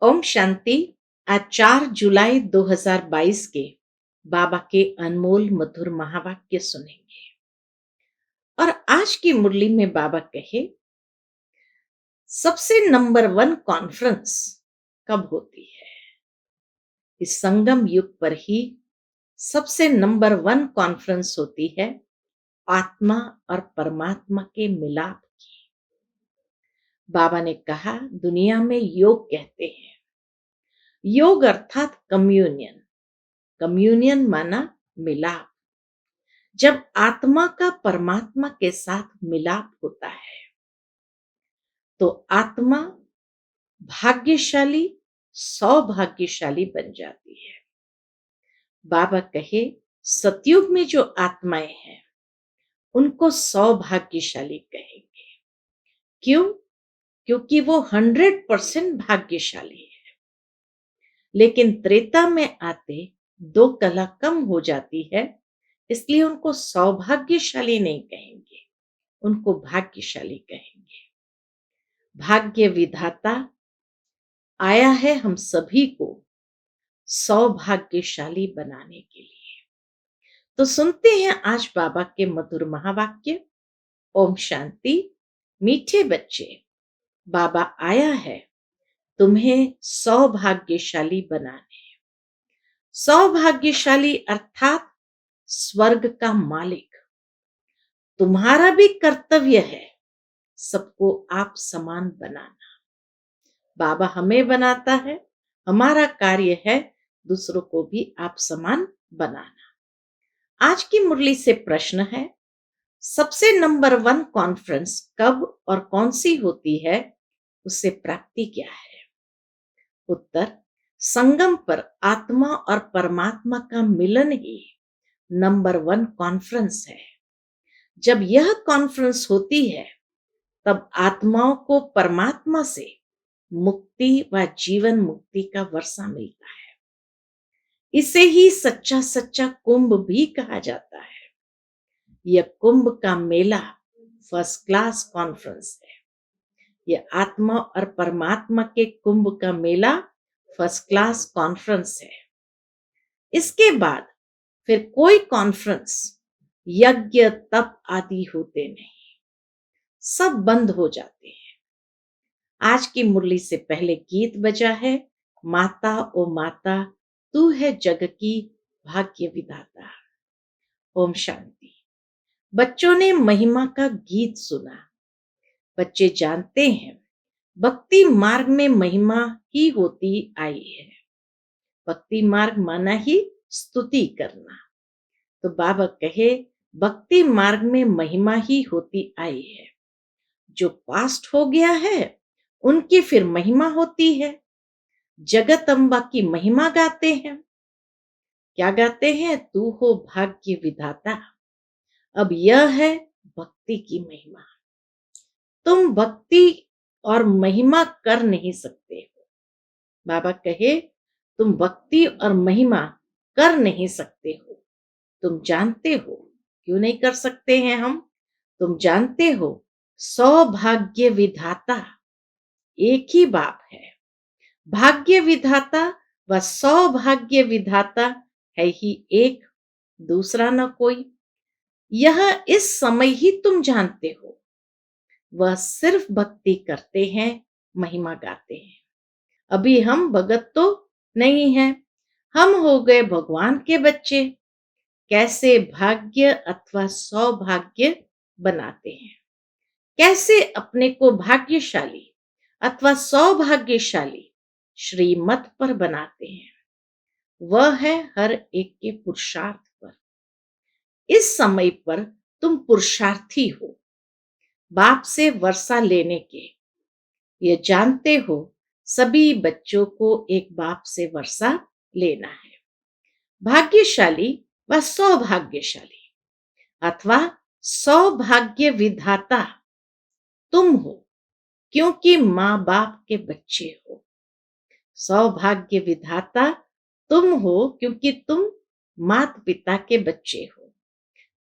ओम शांति। आज 4 जुलाई 2022 के बाबा के अनमोल मधुर महावाक्य सुनेंगे। और आज की मुरली में बाबा कहे, सबसे नंबर 1 कॉन्फ्रेंस कब होती है? इस संगम युग पर ही सबसे नंबर 1 कॉन्फ्रेंस होती है आत्मा और परमात्मा के मिलाप की। बाबा ने कहा, दुनिया में योग कहते हैं। योग अर्थात कम्युनियन। कम्युनियन माना मिलाप। जब आत्मा का परमात्मा के साथ मिलाप होता है तो आत्मा भाग्यशाली, सौभाग्यशाली बन जाती है। बाबा कहे, सतयुग में जो आत्माएं हैं उनको सौभाग्यशाली कहेंगे। क्यों? क्योंकि वो 100% भाग्यशाली है। लेकिन त्रेता में आते 2 कला कम हो जाती है, इसलिए उनको सौभाग्यशाली नहीं कहेंगे, उनको भाग्यशाली कहेंगे। भाग्य विधाता आया है हम सभी को सौभाग्यशाली बनाने के लिए। तो सुनते हैं आज बाबा के मधुर महावाक्य। ओम शांति। मीठे बच्चे, बाबा आया है तुम्हें सौभाग्यशाली बनाने। सौभाग्यशाली अर्थात स्वर्ग का मालिक। तुम्हारा भी कर्तव्य है सबको आप समान बनाना। बाबा हमें बनाता है, हमारा कार्य है दूसरों को भी आप समान बनाना। आज की मुरली से प्रश्न है, सबसे नंबर 1 कॉन्फ्रेंस कब और कौन सी होती है, उससे प्राप्ति क्या है? उत्तर, संगम पर आत्मा और परमात्मा का मिलन ही नंबर 1 कॉन्फ्रेंस है। जब यह कॉन्फ्रेंस होती है तब आत्माओं को परमात्मा से मुक्ति व जीवन मुक्ति का वर्षा मिलता है। इसे ही सच्चा सच्चा कुंभ भी कहा जाता है। यह कुंभ का मेला फर्स्ट क्लास कॉन्फ्रेंस है। यह आत्मा और परमात्मा के कुंभ का मेला फर्स्ट क्लास कॉन्फ्रेंस है। इसके बाद फिर कोई कॉन्फ्रेंस, यज्ञ, तप आदि होते नहीं, सब बंद हो जाते हैं। आज की मुरली से पहले गीत बजा है, माता ओ माता तू है जग की भाग्य विधाता। ओम शांति। बच्चों ने महिमा का गीत सुना। बच्चे जानते हैं भक्ति मार्ग में महिमा ही होती आई है। भक्ति मार्ग माना ही स्तुति करना। तो बाबा कहे, भक्ति मार्ग में महिमा ही होती आई है। जो पास्ट हो गया है उनकी फिर महिमा होती है। जगत अम्बा की महिमा गाते हैं। क्या गाते हैं? तू हो भाग्य विधाता। अब यह है भक्ति की महिमा। तुम भक्ति और महिमा कर नहीं सकते हो। बाबा कहे, तुम भक्ति और महिमा कर नहीं सकते हो। तुम जानते हो क्यों नहीं कर सकते हैं हम? तुम जानते हो सौभाग्य विधाता एक ही बाप है। भाग्य विधाता व सौभाग्य विधाता है ही एक, दूसरा न कोई। यह इस समय ही तुम जानते हो। वह सिर्फ भक्ति करते हैं, महिमा गाते हैं। अभी हम भगत तो नहीं हैं, हम हो गए भगवान के बच्चे। कैसे भाग्य अथवा सौभाग्य बनाते हैं, कैसे अपने को भाग्यशाली अथवा सौभाग्यशाली श्रीमत पर बनाते हैं, वह है हर एक के पुरुषार्थ पर। इस समय पर तुम पुरुषार्थी हो, बाप से वर्षा लेने के। ये जानते हो सभी बच्चों को एक बाप से वर्षा लेना है। भाग्यशाली व सौभाग्यशाली अथवा सौभाग्य विधाता तुम हो, क्योंकि माँ बाप के बच्चे हो। सौभाग्य विधाता तुम हो क्योंकि तुम माता पिता के बच्चे हो।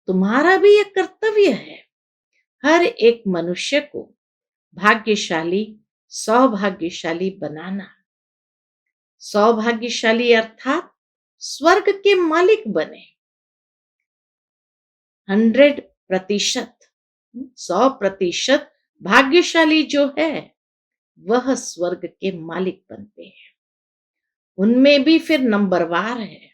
तुम्हारा भी यह कर्तव्य है, हर एक मनुष्य को भाग्यशाली, सौभाग्यशाली बनाना। सौभाग्यशाली अर्थात स्वर्ग के मालिक बने। 100%, 100% भाग्यशाली जो है वह स्वर्ग के मालिक बनते हैं। उनमें भी फिर नंबरवार है।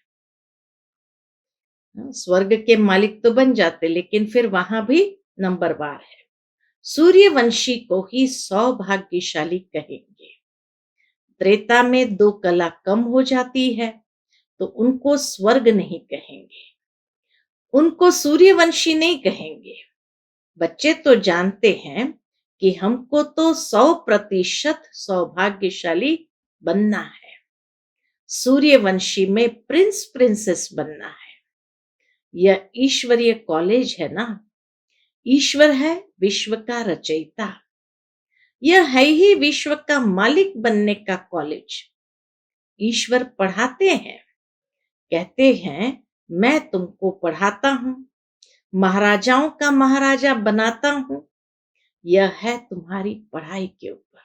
स्वर्ग के मालिक तो बन जाते लेकिन फिर वहां भी नंबरवार है। सूर्यवंशी को ही सौभाग्यशाली कहेंगे। त्रेता में 2 कला कम हो जाती है तो उनको स्वर्ग नहीं कहेंगे, उनको सूर्यवंशी नहीं कहेंगे। बच्चे तो जानते हैं कि हमको तो 100% सौभाग्यशाली बनना है। सूर्यवंशी में प्रिंस प्रिंसेस बनना है। यह ईश्वरीय कॉलेज है ना। ईश्वर है विश्व का रचयिता। यह है ही विश्व का मालिक बनने का कॉलेज। ईश्वर पढ़ाते हैं, कहते हैं मैं तुमको पढ़ाता हूं, महाराजाओं का महाराजा बनाता हूं। यह है तुम्हारी पढ़ाई के ऊपर।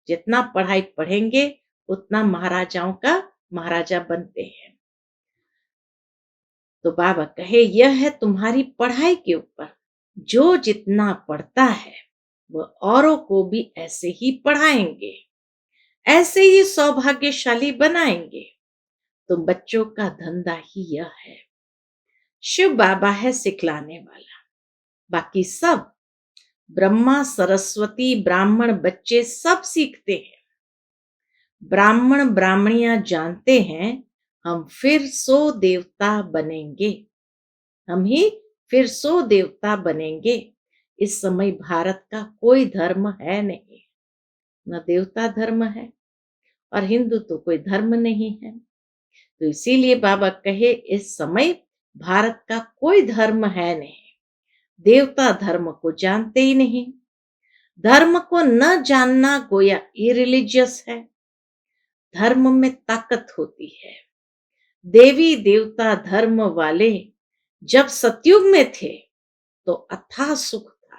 जितना पढ़ाई पढ़ेंगे उतना महाराजाओं का महाराजा बनते हैं। तो बाबा कहे यह है तुम्हारी पढ़ाई के ऊपर। जो जितना पढ़ता है वह औरों को भी ऐसे ही पढ़ाएंगे, ऐसे ही सौभाग्यशाली बनाएंगे। तो बच्चों का धंधा ही यह है। शिव बाबा है सिखलाने वाला, बाकी सब ब्रह्मा सरस्वती ब्राह्मण बच्चे सब सीखते हैं। ब्राह्मण ब्राह्मणियां जानते हैं हम फिर 100 देवता बनेंगे। हम ही फिर 100 देवता बनेंगे। इस समय भारत का कोई धर्म है नहीं, न देवता धर्म है और हिंदू तो कोई धर्म नहीं है। तो इसीलिए बाबा कहे इस समय भारत का कोई धर्म है नहीं। देवता धर्म को जानते ही नहीं। धर्म को न जानना गोया इरिलीजियस है। धर्म में ताकत होती है। देवी देवता धर्म वाले जब सतयुग में थे तो अथाह सुख था।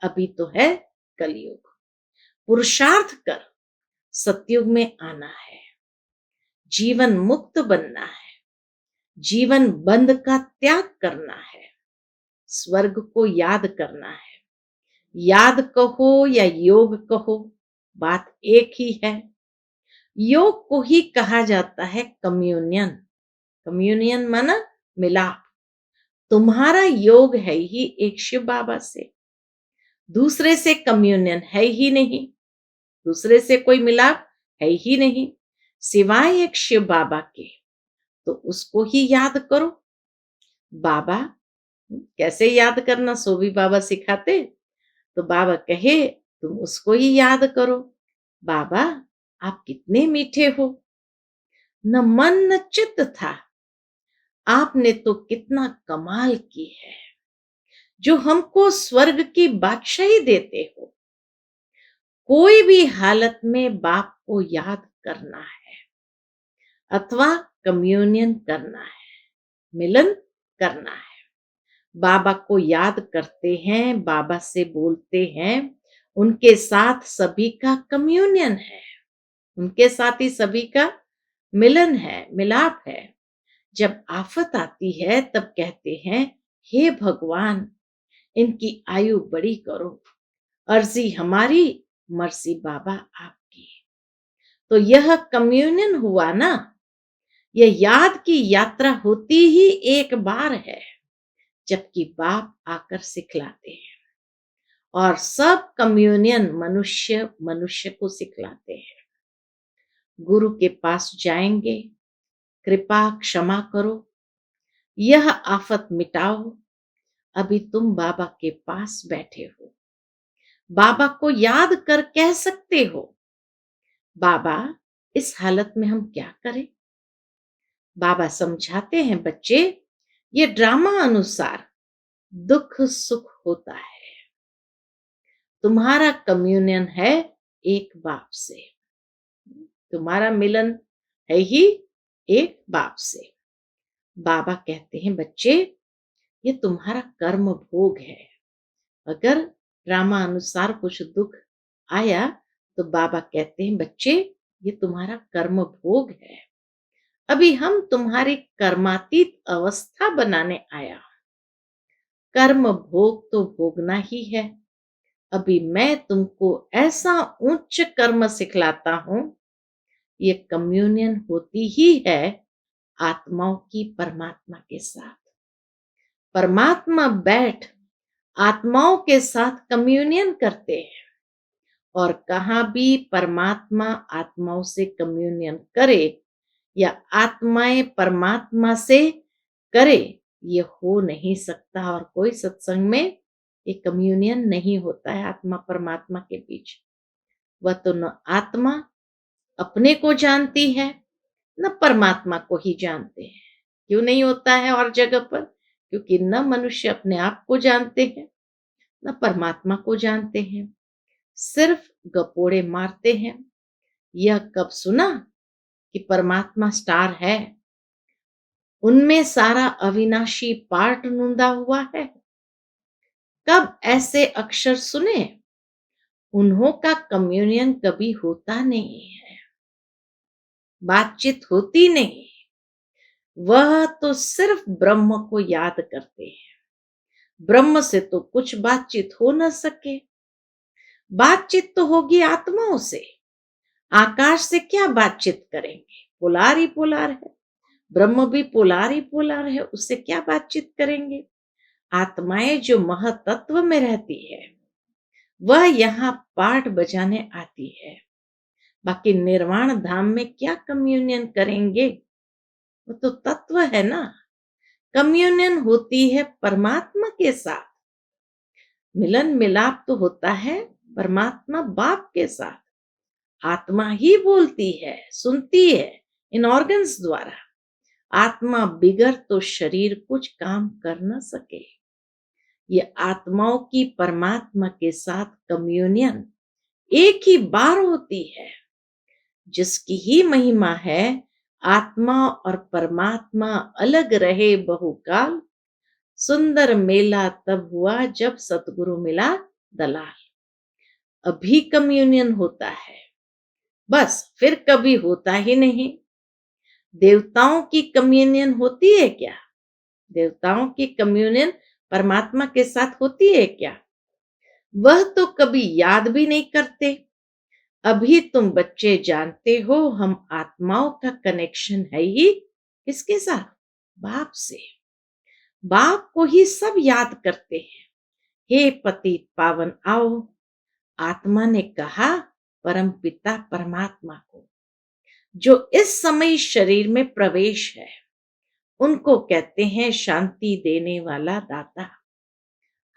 अभी तो है कलयुग। पुरुषार्थ कर सतयुग में आना है। जीवन मुक्त बनना है। जीवन बंध का त्याग करना है। स्वर्ग को याद करना है। याद कहो या योग कहो, बात एक ही है। योग को ही कहा जाता है कम्युनियन। कम्युनियन माना मिलाप। तुम्हारा योग है ही एक शिव बाबा से, दूसरे से कम्युनियन है ही नहीं, दूसरे से कोई मिलाप है ही नहीं सिवाय एक शिव बाबा के। तो उसको ही याद करो। बाबा कैसे याद करना सो भी बाबा सिखाते। तो बाबा कहे तुम उसको ही याद करो। बाबा आप कितने मीठे हो, न मन न चित्त था। आपने तो कितना कमाल की है जो हमको स्वर्ग की बादशाही देते हो। कोई भी हालत में बाप को याद करना है अथवा कम्युनियन करना है, मिलन करना है। बाबा को याद करते हैं, बाबा से बोलते हैं, उनके साथ सभी का कम्युनियन है, उनके साथ ही सभी का मिलन है, मिलाप है। जब आफत आती है तब कहते हैं हे भगवान इनकी आयु बड़ी करो। अर्जी हमारी, मर्जी बाबा आपकी। तो यह कम्युनियन हुआ ना। यह याद की यात्रा होती ही एक बार है जबकि बाप आकर सिखलाते हैं। और सब कम्युनियन मनुष्य मनुष्य को सिखलाते हैं। गुरु के पास जाएंगे, कृपा क्षमा करो, यह आफत मिटाओ। अभी तुम बाबा के पास बैठे हो, बाबा को याद कर कह सकते हो बाबा इस हालत में हम क्या करें। बाबा समझाते हैं बच्चे ये ड्रामा अनुसार दुख सुख होता है। तुम्हारा कम्युनियन है एक बाप से, तुम्हारा मिलन है ही एक बाप से। बाबा कहते हैं बच्चे ये तुम्हारा कर्म भोग है। अगर ड्रामा अनुसार कुछ दुख आया तो बाबा कहते हैं बच्चे ये तुम्हारा कर्म भोग है। अभी हम तुम्हारी कर्मातीत अवस्था बनाने आया। कर्म भोग तो भोगना ही है। अभी मैं तुमको ऐसा उच्च कर्म सिखलाता हूं। ये कम्युनियन होती ही है आत्माओं की परमात्मा के साथ। परमात्मा बैठ आत्माओं के साथ कम्युनियन करते हैं। और कहाँ भी परमात्मा आत्माओं से कम्युनियन करे या आत्माएं परमात्मा से करे, ये हो नहीं सकता। और कोई सत्संग में ये कम्युनियन नहीं होता है आत्मा परमात्मा के बीच। वह तो न आत्मा अपने को जानती है, न परमात्मा को ही जानते हैं। क्यों नहीं होता है और जगह पर? क्योंकि न मनुष्य अपने आप को जानते हैं, न परमात्मा को जानते हैं, सिर्फ गपोड़े मारते हैं। यह कब सुना कि परमात्मा स्टार है, उनमें सारा अविनाशी पार्ट नूंदा हुआ है? कब ऐसे अक्षर सुने? उन्हों का कम्युनियन कभी होता नहीं है, बातचीत होती नहीं। वह तो सिर्फ ब्रह्म को याद करते हैं। ब्रह्म से तो कुछ बातचीत हो न सके। बातचीत तो होगी आत्माओं से। आकाश से क्या बातचीत करेंगे? पोलार ही पोलार है। ब्रह्म भी पोलार ही पोलार है, उससे क्या बातचीत करेंगे? आत्माएं जो महतत्व में रहती है, वह यहाँ पाठ बजाने आती है। बाकी निर्वाण धाम में क्या कम्युनियन करेंगे? वो तो तत्व है ना। कम्युनियन होती है परमात्मा के साथ। मिलन मिलाप तो होता है परमात्मा बाप के साथ। आत्मा ही बोलती है, सुनती है इन ऑर्गन्स द्वारा। आत्मा बिगर तो शरीर कुछ काम कर न सके। ये आत्माओं की परमात्मा के साथ कम्युनियन एक ही बार होती है। जिसकी ही महिमा है आत्मा और परमात्मा अलग रहे बहुकाल। सुंदर मेला तब हुआ जब सतगुरु मिला दलाल। अभी कम्युनियन होता है, बस फिर कभी होता ही नहीं। देवताओं की कम्युनियन होती है क्या? देवताओं की कम्युनियन परमात्मा के साथ होती है क्या? वह तो कभी याद भी नहीं करते। अभी तुम बच्चे जानते हो हम आत्माओं का कनेक्शन है ही किसके साथ? बाप से। बाप को ही सब याद करते हैं। हे पतित पावन आओ। आत्मा ने कहा परम पिता परमात्मा को, जो इस समय शरीर में प्रवेश है, उनको कहते हैं शांति देने वाला दाता।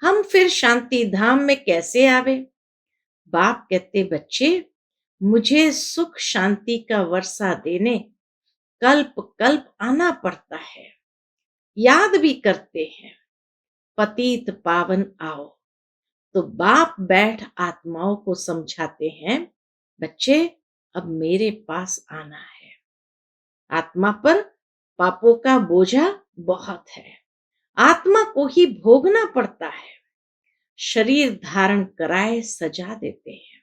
हम फिर शांति धाम में कैसे आवे? बाप कहते बच्चे, मुझे सुख शांति का वर्षा देने कल्प कल्प आना पड़ता है। याद भी करते हैं पतित पावन आओ। तो बाप बैठ आत्माओं को समझाते हैं, बच्चे अब मेरे पास आना है। आत्मा पर पापों का बोझा बहुत है, आत्मा को ही भोगना पड़ता है। शरीर धारण कराए सजा देते हैं,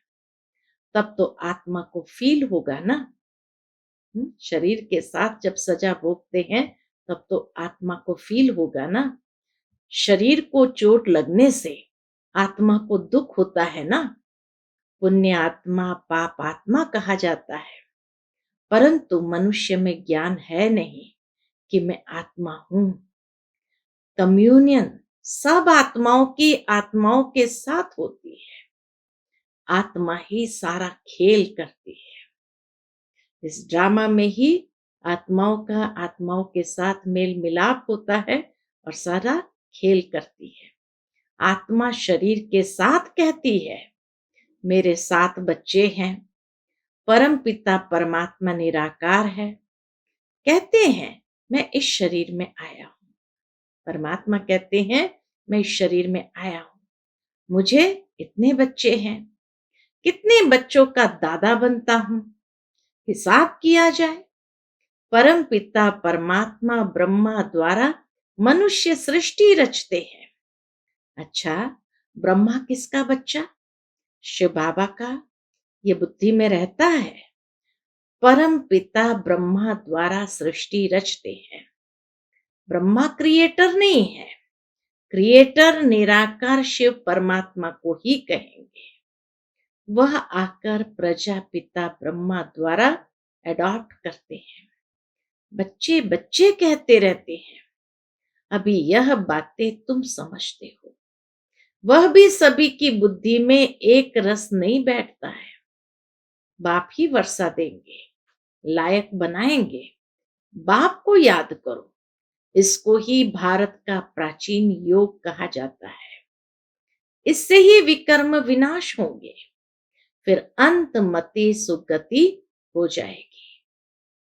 तब तो आत्मा को फील होगा ना। शरीर के साथ जब सजा भोगते हैं तब तो आत्मा को फील होगा ना। शरीर को चोट लगने से आत्मा को दुख होता है ना। पुण्य आत्मा पाप आत्मा कहा जाता है, परंतु मनुष्य में ज्ञान है नहीं कि मैं आत्मा हूं। कम्युनियन सब आत्माओं की आत्माओं के साथ होती है। आत्मा ही सारा खेल करती है। इस ड्रामा में ही आत्माओं का आत्माओं के साथ मेल मिलाप होता है और सारा खेल करती है। आत्मा शरीर के साथ कहती है, मेरे 7 बच्चे हैं, परम पिता परमात्मा निराकार है। कहते हैं मैं इस शरीर में आया हूं। परमात्मा कहते हैं मैं इस शरीर में आया हूं, मुझे इतने बच्चे हैं, कितने बच्चों का दादा बनता हूं, हिसाब किया जाए। परम पिता परमात्मा ब्रह्मा द्वारा मनुष्य सृष्टि रचते हैं। अच्छा, ब्रह्मा किसका बच्चा? शिव बाबा का। ये बुद्धि में रहता है। परम पिता ब्रह्मा द्वारा सृष्टि रचते हैं। ब्रह्मा क्रिएटर नहीं है, क्रिएटर निराकार शिव परमात्मा को ही कहेंगे। वह आकर प्रजापिता ब्रह्मा द्वारा अडॉप्ट करते हैं। बच्चे बच्चे कहते रहते हैं, अभी यह बातें तुम समझते हो। वह भी सभी की बुद्धि में एक रस नहीं बैठता है। बाप ही वर्षा देंगे, लायक बनाएंगे। बाप को याद करो। इसको ही भारत का प्राचीन योग कहा जाता है। इससे ही विकर्म विनाश होंगे, फिर अंत मति सुगति हो जाएगी।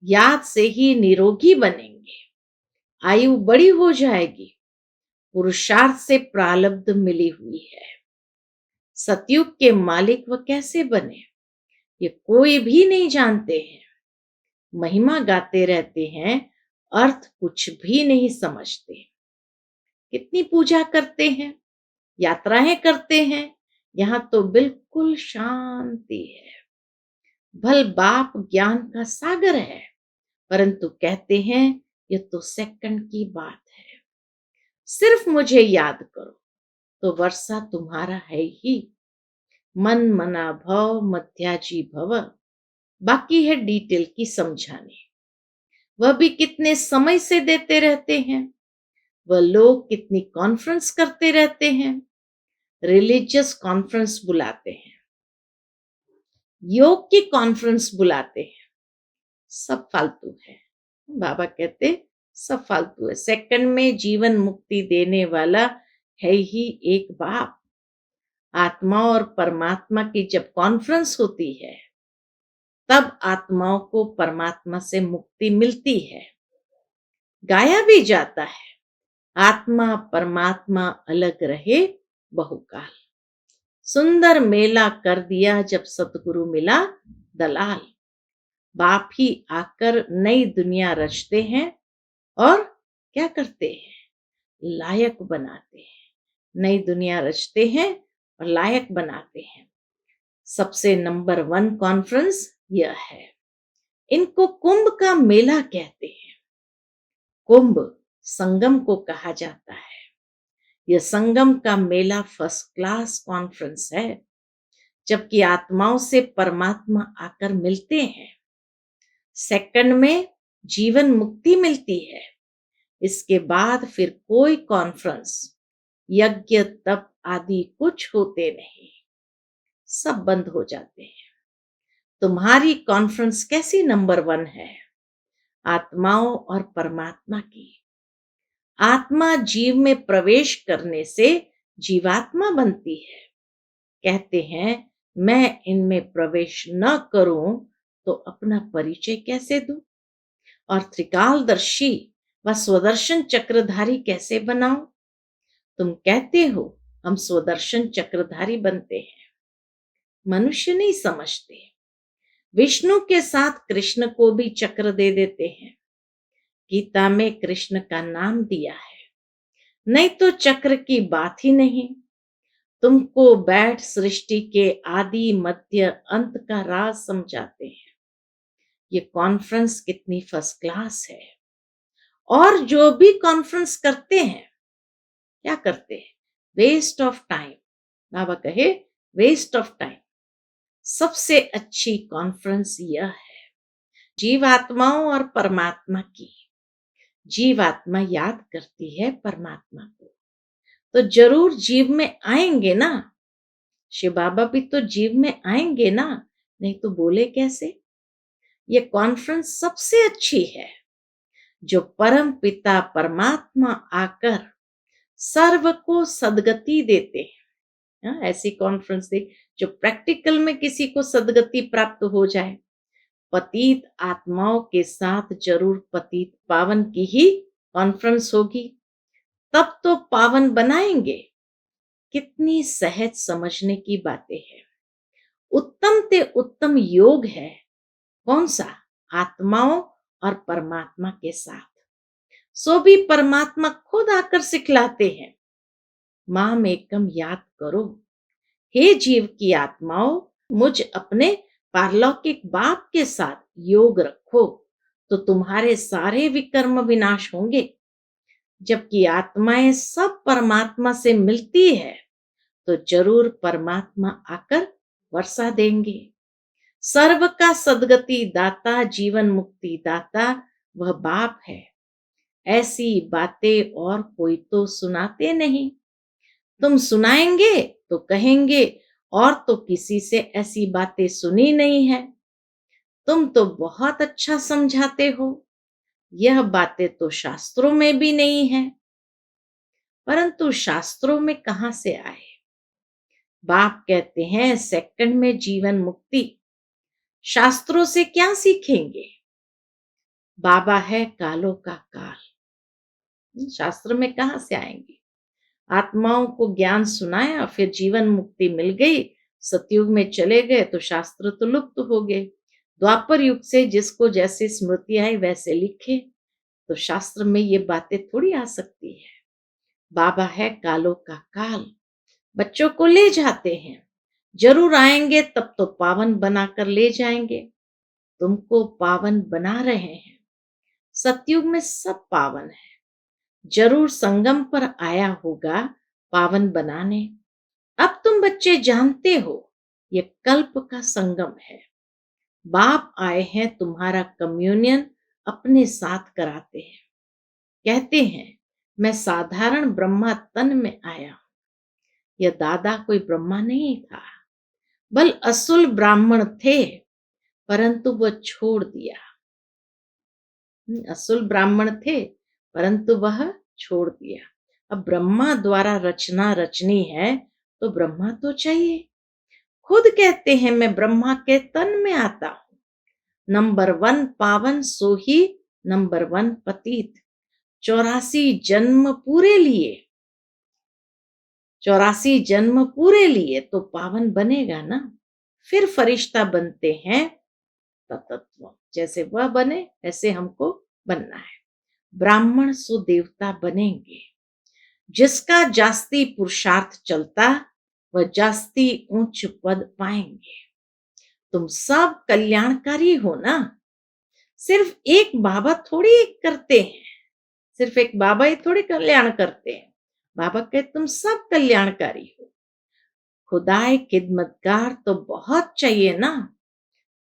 याद से ही निरोगी बनेंगे, आयु बड़ी हो जाएगी। पुरुषार्थ से प्रारब्ध मिली हुई है। सतयुग के मालिक वह कैसे बने, ये कोई भी नहीं जानते हैं। महिमा गाते रहते हैं, अर्थ कुछ भी नहीं समझते। कितनी पूजा करते हैं, यात्राएं करते हैं, यहां तो बिल्कुल शांति है। भल बाप ज्ञान का सागर है, परंतु कहते हैं ये तो सेकंड की बात है। सिर्फ मुझे याद करो तो वर्षा तुम्हारा है ही। मन मना भव मध्याजी भव, बाकी है डिटेल की समझाने। वह भी कितने समय से देते रहते हैं। वह लोग कितनी कॉन्फ्रेंस करते रहते हैं, रिलीजियस कॉन्फ्रेंस बुलाते हैं, योग की कॉन्फ्रेंस बुलाते हैं। सब फालतू है। बाबा कहते सब फालतू है। सेकंड में जीवन मुक्ति देने वाला है ही एक बाप। आत्मा और परमात्मा की जब कॉन्फ्रेंस होती है, तब आत्माओं को परमात्मा से मुक्ति मिलती है। गाया भी जाता है, आत्मा परमात्मा अलग रहे बहुकाल। सुंदर मेला कर दिया जब सतगुरु मिला दलाल। बाप ही आकर नई दुनिया रचते हैं और क्या करते हैं, लायक बनाते हैं। नई दुनिया रचते हैं और लायक बनाते हैं। सबसे नंबर 1 कॉन्फ्रेंस यह है। इनको कुंभ का मेला कहते हैं। कुंभ संगम को कहा जाता है। यह संगम का मेला फर्स्ट क्लास कॉन्फ्रेंस है, जबकि आत्माओं से परमात्मा आकर मिलते हैं। सेकंड में जीवन मुक्ति मिलती है। इसके बाद फिर कोई कॉन्फ्रेंस, यज्ञ तप आदि कुछ होते नहीं, सब बंद हो जाते हैं। तुम्हारी कॉन्फ्रेंस कैसी नंबर 1 है, आत्माओं और परमात्मा की। आत्मा जीव में प्रवेश करने से जीवात्मा बनती है। कहते हैं मैं इनमें प्रवेश न करूं तो अपना परिचय कैसे दूं, और त्रिकालदर्शी व स्वदर्शन चक्रधारी कैसे बनाऊं। तुम कहते हो हम स्वदर्शन चक्रधारी बनते हैं। मनुष्य नहीं समझते। विष्णु के साथ कृष्ण को भी चक्र दे देते हैं। गीता में कृष्ण का नाम दिया है, नहीं तो चक्र की बात ही नहीं। तुमको बैठ सृष्टि के आदि मध्य अंत का राज समझाते हैं। ये कॉन्फ्रेंस कितनी फर्स्ट क्लास है। और जो भी कॉन्फ्रेंस करते हैं, क्या करते हैं, वेस्ट ऑफ टाइम। बाबा कहे वेस्ट ऑफ टाइम। सबसे अच्छी कॉन्फ्रेंस यह है, जीवात्माओं और परमात्मा की। जीवात्मा याद करती है परमात्मा को, तो जरूर जीव में आएंगे ना। शिव बाबा भी तो जीव में आएंगे ना, नहीं तो बोले कैसे। ये कॉन्फ्रेंस सबसे अच्छी है, जो परम पिता परमात्मा आकर सर्व को सदगति देते हैं। ऐसी कॉन्फ्रेंस दे जो प्रैक्टिकल में किसी को सदगति प्राप्त हो जाए। पतित आत्माओं के साथ जरूर पतित पावन की ही कॉन्फ्रेंस होगी, तब तो पावन बनाएंगे। कितनी सहज समझने की बातें हैं। उत्तम ते उत्तम योग है कौन सा, आत्माओं और परमात्मा के साथ। सो भी परमात्मा खुद आकर सिखलाते हैं, माम एकम याद करो। हे जीव की आत्माओं, मुझ अपने पारलौकिक बाप के साथ योग रखो तो तुम्हारे सारे विकर्म विनाश होंगे। जबकि आत्माएं सब परमात्मा से मिलती है तो जरूर परमात्मा आकर वर्षा देंगे। सर्व का सदगति दाता, जीवन मुक्ति दाता वह बाप है। ऐसी बातें और कोई तो सुनाते नहीं। तुम सुनाएंगे तो कहेंगे और तो किसी से ऐसी बातें सुनी नहीं है। तुम तो बहुत अच्छा समझाते हो, यह बातें तो शास्त्रों में भी नहीं है। परंतु शास्त्रों में कहां से आए? बाप कहते हैं सेकंड में जीवन मुक्ति। शास्त्रों से क्या सीखेंगे? बाबा है कालों का काल, शास्त्र में कहां से आएंगे? आत्माओं को ज्ञान सुनाया, फिर जीवन मुक्ति मिल गई, सतयुग में चले गए तो शास्त्र तो लुप्त हो गए। द्वापर युग से जिसको जैसे स्मृति आई वैसे लिखे, तो शास्त्र में ये बातें थोड़ी आ सकती है। बाबा है कालों का काल, बच्चों को ले जाते हैं, जरूर आएंगे तब तो पावन बनाकर ले जाएंगे। तुमको पावन बना रहे हैं। सतयुग में सब पावन है, जरूर संगम पर आया होगा पावन बनाने। अब तुम बच्चे जानते हो ये कल्प का संगम है। बाप आए हैं तुम्हारा कम्युनियन अपने साथ कराते हैं। कहते हैं मैं साधारण ब्रह्मा तन में आया हूं। यह दादा कोई ब्रह्मा नहीं था, बल असुल ब्राह्मण थे, परंतु वह छोड़ दिया। असुल ब्राह्मण थे परंतु वह छोड़ दिया। अब ब्रह्मा द्वारा रचना रचनी है तो ब्रह्मा तो चाहिए। खुद कहते हैं मैं ब्रह्मा के तन में आता हूं। नंबर 1 पावन सो ही नंबर 1 पतित। 84 जन्म पूरे लिए, 84 जन्म पूरे लिए तो पावन बनेगा ना। फिर फरिश्ता बनते हैं तत्व, जैसे वह बने ऐसे हमको बनना है। ब्राह्मण सो देवता बनेंगे। जिसका जास्ती पुरुषार्थ चलता वह जास्ती ऊंच पद पाएंगे। तुम सब कल्याणकारी हो ना। सिर्फ एक बाबा थोड़ी करते हैं, सिर्फ एक बाबा ही थोड़ी कल्याण करते हैं। बाबा कहते तुम सब कल्याणकारी हो। खुदाए खिदमतगार तो बहुत चाहिए ना।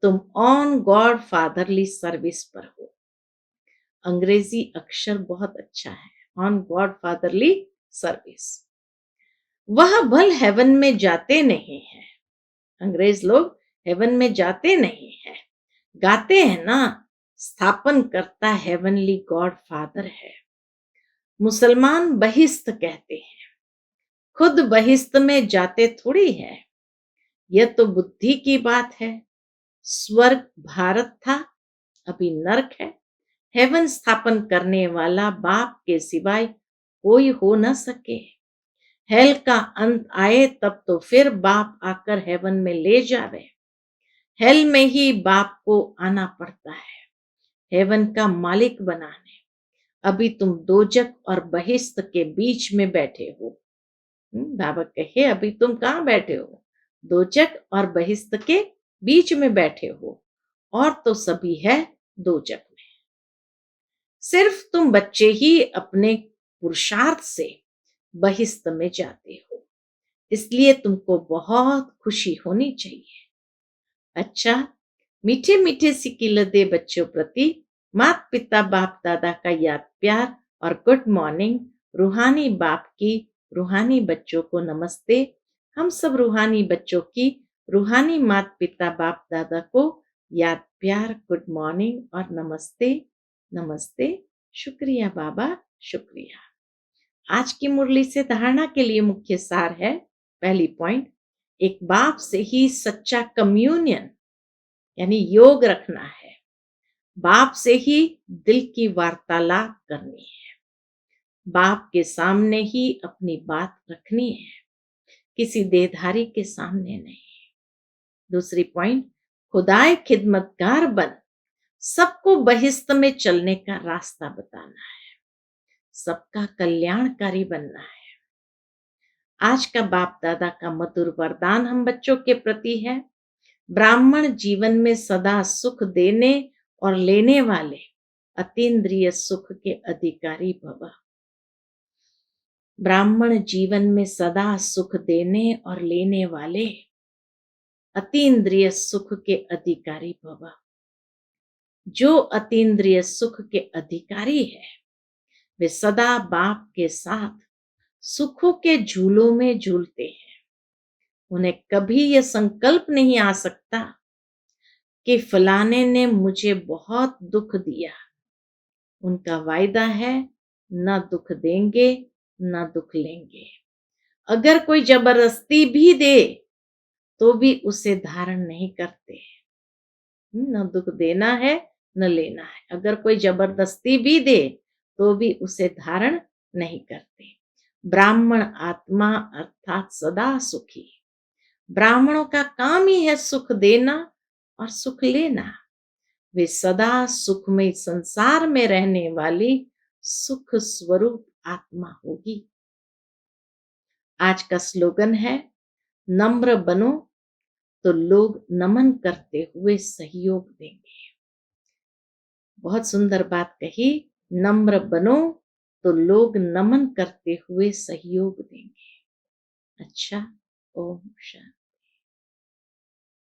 तुम ऑन गॉड फादरली सर्विस पर हो। अंग्रेजी अक्षर बहुत अच्छा है, ऑन गॉड फादरली सर्विस। वह भल हेवन में जाते नहीं है। अंग्रेज लोग हेवन में जाते नहीं है, गाते हैं ना स्थापन करता हेवनली गॉड फादर है। मुसलमान बहिस्त कहते हैं, खुद बहिस्त में जाते थोड़ी है। यह तो बुद्धि की बात है। स्वर्ग भारत था, अभी नरक है। हेवन स्थापन करने वाला बाप के सिवाय कोई हो न सके। हेल का अंत आए तब तो फिर बाप आकर हेवन में ले जावे। हेल में ही बाप को आना पड़ता है हेवन का मालिक बनाने। अभी तुम दोजक और बहिश्त के बीच में बैठे हो। बाबा कहे अभी तुम कहाँ बैठे हो? दोजक और बहिश्त के बीच में बैठे हो, और तो सभी है दोजक में। सिर्फ तुम बच्चे ही अपने पुरुषार्थ से बहिश्त में जाते हो, इसलिए तुमको बहुत खुशी होनी चाहिए। अच्छा, मीठे मीठे सिकिल दे बच्चों प्रति माता पिता बाप दादा का याद प्यार और गुड मॉर्निंग। रूहानी बाप की रूहानी बच्चों को नमस्ते। हम सब रूहानी बच्चों की रूहानी माता पिता बाप दादा को याद प्यार, गुड मॉर्निंग और नमस्ते। नमस्ते। शुक्रिया बाबा, शुक्रिया। आज की मुरली से धारणा के लिए मुख्य सार है। पहली पॉइंट, एक बाप से ही सच्चा कम्युनियन यानी योग रखना है। बाप से ही दिल की वार्तालाप करनी है। बाप के सामने ही अपनी बात रखनी है, किसी देहधारी के सामने नहीं। दूसरी पॉइंट, खुदाए खिदमतगार बन सबको बहिश्त में चलने का रास्ता बताना है, सबका कल्याणकारी बनना है। आज का बाप दादा का मधुर वरदान हम बच्चों के प्रति है। ब्राह्मण जीवन में सदा सुख देने और लेने वाले अतीन्द्रिय सुख के अधिकारी भव। ब्राह्मण जीवन में सदा सुख देने और लेने वाले अतीन्द्रिय सुख के अधिकारी भव। जो अतीन्द्रिय सुख के अधिकारी है वे सदा बाप के साथ सुखों के झूलों में झूलते हैं। उन्हें कभी यह संकल्प नहीं आ सकता कि फलाने ने मुझे बहुत दुख दिया। उनका वायदा है न दुख देंगे न दुख लेंगे। अगर कोई जबरदस्ती भी दे तो भी उसे धारण नहीं करते। न दुख देना है न लेना है। अगर कोई जबरदस्ती भी दे तो भी उसे धारण नहीं करते। ब्राह्मण आत्मा अर्थात सदा सुखी। ब्राह्मणों का काम ही है सुख देना और सुख लेना। वे सदा सुखमय संसार में रहने वाली सुख स्वरूप आत्मा होगी। आज का स्लोगन है, नम्र बनो तो लोग नमन करते हुए सहयोग देंगे। बहुत सुंदर बात कही, नम्र बनो तो लोग नमन करते हुए सहयोग देंगे। अच्छा, ओम शांति।